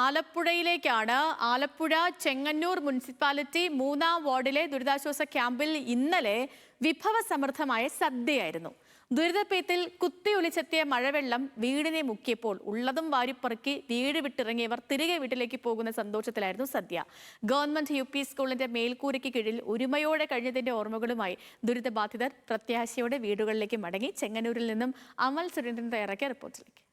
ആലപ്പുഴയിലേക്കാണ്. Alappuzha Chengannur municipality 3-ാം വാർഡിലെ ദുരിതാശ്വാസ ക്യാമ്പിൽ ഇന്നലെ വിഭവസമൃദ്ധമായ സദ്യയായിരുന്നു. ദുരിതപ്പെയ്ത്തിൽ കുത്തിയൊലിച്ചെത്തിയ മഴവെള്ളം വീടിനെ മുക്കിയപ്പോൾ ഉള്ളതും വാരിപ്പറുക്കി വീട് വിട്ടിറങ്ങിയവർ തിരികെ വീട്ടിലേക്ക് പോകുന്ന സന്തോഷത്തിലായിരുന്നു സദ്യ. ഗവൺമെന്റ് UP സ്കൂളിന്റെ മേൽക്കൂരയ്ക്ക് കീഴിൽ ഒരുമയോടെ കഴിഞ്ഞതിന്റെ ഓർമ്മകളുമായി ദുരിതബാധിതർ പ്രത്യാശയോടെ വീടുകളിലേക്ക് മടങ്ങി. ചെങ്ങന്നൂരിൽ നിന്നും അമൽ സുരേന്ദ്രൻ തയ്യാറാക്കിയ റിപ്പോർട്ടിലേക്ക്.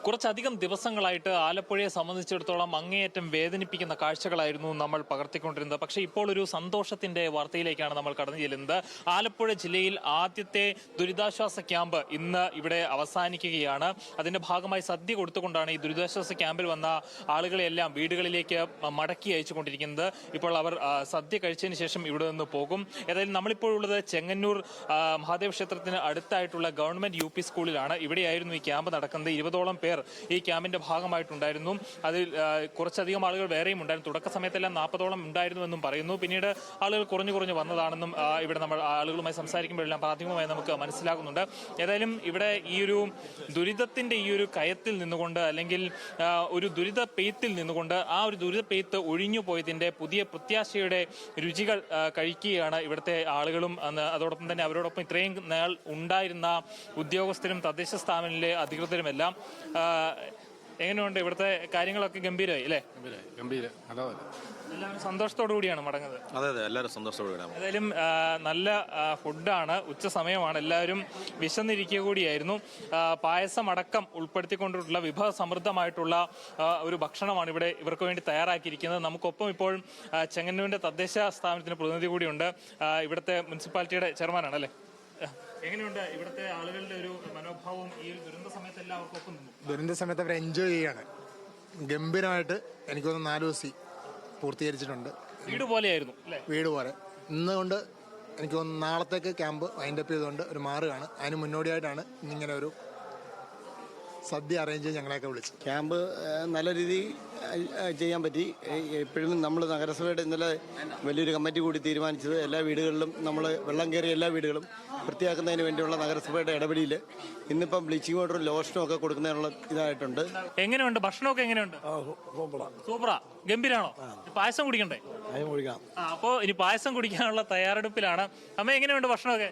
കുറച്ചധികം ദിവസങ്ങളായിട്ട് ആലപ്പുഴയെ സംബന്ധിച്ചിടത്തോളം അങ്ങേയറ്റം വേദനിപ്പിക്കുന്ന കാഴ്ചകളായിരുന്നു നമ്മൾ പകർത്തിക്കൊണ്ടിരുന്നത്. പക്ഷേ ഇപ്പോൾ ഒരു സന്തോഷത്തിന്റെ വാർത്തയിലേക്കാണ് നമ്മൾ കടന്നു ചെല്ലുന്നത്. ആലപ്പുഴ ജില്ലയിൽ ആദ്യത്തെ ദുരിതാശ്വാസ ക്യാമ്പ് ഇന്ന് ഇവിടെ അവസാനിക്കുകയാണ്. അതിന്റെ ഭാഗമായി സദ്യ കൊടുത്തുകൊണ്ടാണ് ഈ ദുരിതാശ്വാസ ക്യാമ്പിൽ വന്ന ആളുകളെല്ലാം വീടുകളിലേക്ക് മടക്കി അയച്ചുകൊണ്ടിരിക്കുന്നത്. ഇപ്പോൾ അവർ സദ്യ കഴിച്ചതിന് ശേഷം ഇവിടെ നിന്ന് പോകും. ഏതായാലും നമ്മളിപ്പോൾ ഉള്ളത് ചെങ്ങന്നൂർ മഹാദേവ ക്ഷേത്രത്തിന് അടുത്തായിട്ടുള്ള ഗവൺമെന്റ് UP സ്കൂളിലാണ്. ഇവിടെയായിരുന്നു ഈ ക്യാമ്പ് നടക്കുന്നത്. 20ഓളം പേർ ഈ ക്യാമ്പിന്റെ ഭാഗമായിട്ടുണ്ടായിരുന്നു. അതിൽ കുറച്ചധികം ആളുകൾ വേറെയും ഉണ്ടായിരുന്നു. തുടക്ക സമയത്തെല്ലാം 40ഓളം ഉണ്ടായിരുന്നുവെന്നും പറയുന്നു. പിന്നീട് ആളുകൾ കുറഞ്ഞു വന്നതാണെന്നും ഇവിടെ നമ്മൾ ആളുകളുമായി സംസാരിക്കുമ്പോഴെല്ലാം പ്രാഥമികമായി നമുക്ക് മനസ്സിലാകുന്നുണ്ട്. ഏതായാലും ഇവിടെ ഈ ഒരു ദുരിതത്തിന്റെ ഈ ഒരു കയത്തിൽ നിന്നുകൊണ്ട്, അല്ലെങ്കിൽ ഒരു ദുരിത പെയ്ത്തിൽ നിന്നുകൊണ്ട് ആ ഒരു ദുരിത പെയ്ത്ത് ഒഴിഞ്ഞു പോയതിന്റെ പുതിയ പ്രത്യാശയുടെ രുചികൾ കഴിക്കുകയാണ് ഇവിടുത്തെ ആളുകളും. അതോടൊപ്പം തന്നെ അവരോടൊപ്പം ഇത്രയും നാൾ ഉണ്ടായിരുന്ന ഉദ്യോഗസ്ഥരും തദ്ദേശ സ്ഥാപനങ്ങളിലെ അധികൃതരുമെല്ലാം. എങ്ങനെയുണ്ട് ഇവിടുത്തെ കാര്യങ്ങളൊക്കെ? ഗംഭീരമായി അല്ലേ? എല്ലാവരും സന്തോഷത്തോടു കൂടിയാണ് മടങ്ങുന്നത്. അതെ, എല്ലാവരും സന്തോഷത്തോടു കൂടിയാണ്. ഏതായാലും നല്ല ഫുഡാണ്. ഉച്ച സമയമാണ്. എല്ലാവരും വിശന്നിരിക്കുക കൂടിയായിരുന്നു. പായസം അടക്കം ഉൾപ്പെടുത്തിക്കൊണ്ടിട്ടുള്ള വിഭവ സമൃദ്ധമായിട്ടുള്ള ഒരു ഭക്ഷണമാണ് ഇവിടെ ഇവർക്ക് വേണ്ടി തയ്യാറാക്കിയിരിക്കുന്നത്. നമുക്കൊപ്പം ഇപ്പോൾ ചെങ്ങന്നൂരിന്റെ തദ്ദേശ സ്ഥാപനത്തിന് പ്രതിനിധി കൂടിയുണ്ട്. ഇവിടുത്തെ മുനിസിപ്പാലിറ്റിയുടെ ചെയർമാനാണ് അല്ലേ? എങ്ങനെയുണ്ട് ഇവിടുത്തെ ആളുകളുടെ ഒരു മനോഭാവം? ഈ ഒരു ദുരന്ത സമയത്ത് എല്ലാവർക്കും ദുരന്ത സമയത്ത് അവർ എൻജോയ് ചെയ്യാണ്. ഗംഭീരമായിട്ട് എനിക്ക് തോന്നുന്നു 4 ദിവസം പൂർത്തീകരിച്ചിട്ടുണ്ട്. വീട് പോലെയായിരുന്നു. വീട് പോലെ. ഇന്നുകൊണ്ട് എനിക്ക് തോന്നുന്നു നാളത്തേക്ക് ക്യാമ്പ് വൈൻഡപ്പ് ചെയ്തുകൊണ്ട് ഒരു മാറുകയാണ്. അതിന് മുന്നോടിയായിട്ടാണ് ഇന്നിങ്ങനെ ഒരു സദ്യ അറേഞ്ച് ചെയ്ത് ഞങ്ങളെയൊക്കെ വിളിച്ചു. ക്യാമ്പ് നല്ല രീതിയിൽ ചെയ്യാൻ പറ്റി. എപ്പോഴും നമ്മൾ നഗരസഭയുടെ ഇന്നലെ വലിയൊരു കമ്മിറ്റി കൂടി തീരുമാനിച്ചത് എല്ലാ വീടുകളിലും നമ്മൾ വെള്ളം കയറിയ എല്ലാ വീടുകളും വൃത്തിയാക്കുന്നതിന് വേണ്ടിയുള്ള നഗരസഭയുടെ ഇടപെടലിൽ ഇന്നിപ്പം ബ്ലീച്ചിങ് പൗഡറും ലോഷനും ഒക്കെ കൊടുക്കുന്നതിനുള്ള ഇതായിട്ടുണ്ട്. എങ്ങനെയുണ്ട് ഭക്ഷണമൊക്കെ? എങ്ങനെയുണ്ട്? സൂപ്പറാ, ഗംഭീരാണോ? പായസം കുടിക്കണ്ടേ? അപ്പോ ഇനി പായസം കുടിക്കാനുള്ള തയ്യാറെടുപ്പിലാണ്. അമ്മ, എങ്ങനെയുണ്ട് ഭക്ഷണമൊക്കെ?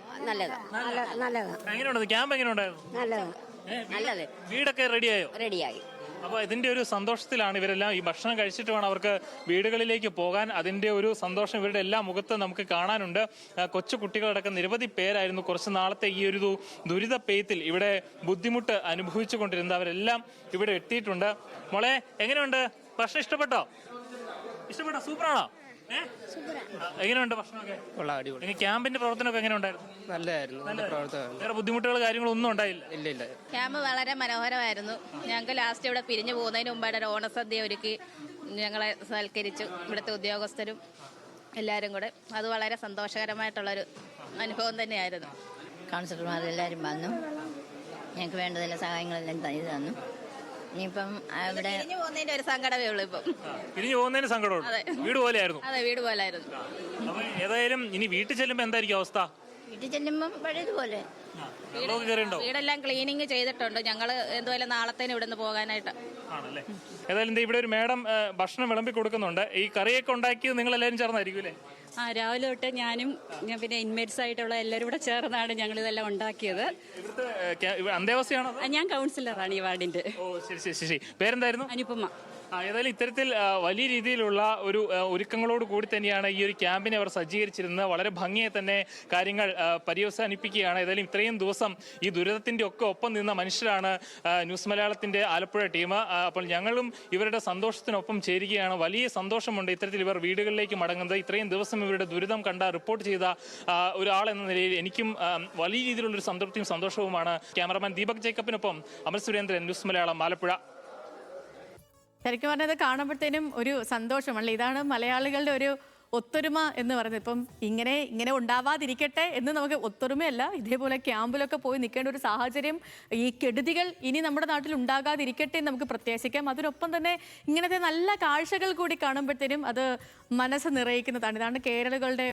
എങ്ങനെയുണ്ട് ക്യാമ്പ്? എങ്ങനെയുണ്ടായിരുന്നു? വീടൊക്കെ റെഡിയായോ? റെഡിയായി. അപ്പൊ ഇതിന്റെ ഒരു സന്തോഷത്തിലാണ് ഇവരെല്ലാം. ഈ ഭക്ഷണം കഴിച്ചിട്ട് വേണം അവർക്ക് വീടുകളിലേക്ക് പോകാൻ. അതിന്റെ ഒരു സന്തോഷം ഇവരുടെ എല്ലാ മുഖത്ത് നമുക്ക് കാണാനുണ്ട്. കൊച്ചു കുട്ടികളടക്കം നിരവധി പേരായിരുന്നു കുറച്ച് നാളത്തെ ഈ ഒരു ദുരിത പെയ്ത്തിൽ ഇവിടെ ബുദ്ധിമുട്ട് അനുഭവിച്ചു കൊണ്ടിരുന്നത്. അവരെല്ലാം ഇവിടെ എത്തിയിട്ടുണ്ട്. മോളെ, എങ്ങനെയുണ്ട് ഭക്ഷണം? ഇഷ്ടപ്പെട്ടോ? സൂപ്പറാണോ? എങ്ങനെയുണ്ട് ഭക്ഷണമൊക്കെ? ഇനി ക്യാമ്പിന്റെ പ്രവർത്തനമൊക്കെ എങ്ങനെ ഉണ്ടായിരുന്നു? നല്ലതായിരുന്നു. വേറെ ബുദ്ധിമുട്ടുകൾ കാര്യങ്ങളൊന്നും ഉണ്ടായില്ല? ഇല്ല. ക്യാമ്പ് വളരെ മനോഹരമായിരുന്നു. ഞങ്ങൾക്ക് ലാസ്റ്റ് ഇവിടെ പിരിഞ്ഞു പോകുന്നതിന് മുമ്പായിട്ട് ഒരു ഓണസദ്യ ഒരുക്കി ഞങ്ങളെ സൽക്കരിച്ചു ഇവിടുത്തെ ഉദ്യോഗസ്ഥരും എല്ലാവരും കൂടെ. അത് വളരെ സന്തോഷകരമായിട്ടുള്ളൊരു അനുഭവം തന്നെയായിരുന്നു. കൗൺസിലർമാരെല്ലാവരും വന്നു, ഞങ്ങൾക്ക് വേണ്ടതെല്ലാം സഹായങ്ങളെല്ലാം ചെയ്തു തന്നു. ഇനിയിപ്പം ഇവിടെ പിരിഞ്ഞു പോകുന്നതിന്റെ ഒരു സങ്കടമേ ഉള്ളൂ. ഇപ്പം പിരിഞ്ഞു പോകുന്നതിന് സങ്കടമുണ്ട്. വീട് പോലെയായിരുന്നു. അതെ, വീട് പോലായിരുന്നു. ഏതായാലും ഇനി വീട്ടിൽ ചെല്ലുമ്പോ എന്തായിരിക്കും അവസ്ഥ? വീട്ടിൽ ചെല്ലുമ്പം പഴയതുപോലെ വീടെല്ലാം ക്ലീനിങ് ചെയ്തിട്ടുണ്ട്. ഞങ്ങൾ എന്തുവല്ല നാളത്തേന് ഇവിടുന്ന് പോകാനായിട്ട്. ആണല്ലേ? ഏതായാലും ഇവിടെ ഒരു മേഡം ഭക്ഷണം വിളമ്പി കൊടുക്കുന്നുണ്ട്. ഈ കറിയൊക്കെ ഉണ്ടാക്കിയത് നിങ്ങൾ എല്ലാവരും ചേർന്നായിരിക്കും അല്ലേ? രാവിലെ തൊട്ട് ഞാനും പിന്നെ ഇൻമേറ്റ്സ് ആയിട്ടുള്ള എല്ലാവരും കൂടെ ചേർന്നാണ് ഞങ്ങൾ ഇതെല്ലാം ഉണ്ടാക്കിയത്. അന്തേവാസിയാണോ? ഞാൻ കൗൺസിലറാണ് ഈ വാർഡിന്റെ. ശരി. പേരെന്തായിരുന്നു? അനുപമ. ഏതായാലും ഇത്തരത്തിൽ വലിയ രീതിയിലുള്ള ഒരു ഒരുക്കങ്ങളോട് കൂടി തന്നെയാണ് ഈ ഒരു ക്യാമ്പിനെ അവർ സജ്ജീകരിച്ചിരുന്നത്. വളരെ ഭംഗിയെ തന്നെ കാര്യങ്ങൾ പര്യവസാനിപ്പിക്കുകയാണ്. ഏതായാലും ഇത്രയും ദിവസം ഈ ദുരിതത്തിന്റെ ഒക്കെ ഒപ്പം നിന്ന മനുഷ്യരാണ് ന്യൂസ് മലയാളത്തിന്റെ ആലപ്പുഴ ടീം. അപ്പോൾ ഞങ്ങളും ഇവരുടെ സന്തോഷത്തിനൊപ്പം ചേരുകയാണ്. വലിയ സന്തോഷമുണ്ട് ഇത്തരത്തിൽ ഇവർ വീടുകളിലേക്ക് മടങ്ങുന്നത്. ഇത്രയും ദിവസം ഇവരുടെ ദുരിതം റിപ്പോർട്ട് ചെയ്ത ഒരാൾ എന്ന നിലയിൽ എനിക്കും വലിയ രീതിയിലുള്ള ഒരു സംതൃപ്തിയും സന്തോഷവുമാണ്. ക്യാമറമാൻ ദീപക് ജേക്കബിനൊപ്പം അമൽ സുരേന്ദ്രൻ, ന്യൂസ് മലയാളം, ആലപ്പുഴ. ശരിക്കും പറഞ്ഞത് കാണുമ്പോഴത്തേനും ഒരു സന്തോഷമല്ലേ? ഇതാണ് മലയാളികളുടെ ഒരു ഒത്തൊരുമ എന്ന് പറയുന്നത്. ഇപ്പം ഇങ്ങനെ ഉണ്ടാവാതിരിക്കട്ടെ എന്ന് നമുക്ക് ഒത്തൊരുമയല്ല, ഇതേപോലെ ക്യാമ്പിലൊക്കെ പോയി നിൽക്കേണ്ട ഒരു സാഹചര്യം, ഈ കെടുതികൾ ഇനി നമ്മുടെ നാട്ടിൽ ഉണ്ടാകാതിരിക്കട്ടെ എന്ന് നമുക്ക് പ്രത്യാശിക്കാം. അതിനൊപ്പം തന്നെ ഇങ്ങനത്തെ നല്ല കാഴ്ചകൾ കൂടി കാണുമ്പോഴത്തേനും അത് മനസ്സ് നിറയിക്കുന്നതാണ്. ഇതാണ് കേരളികളുടെ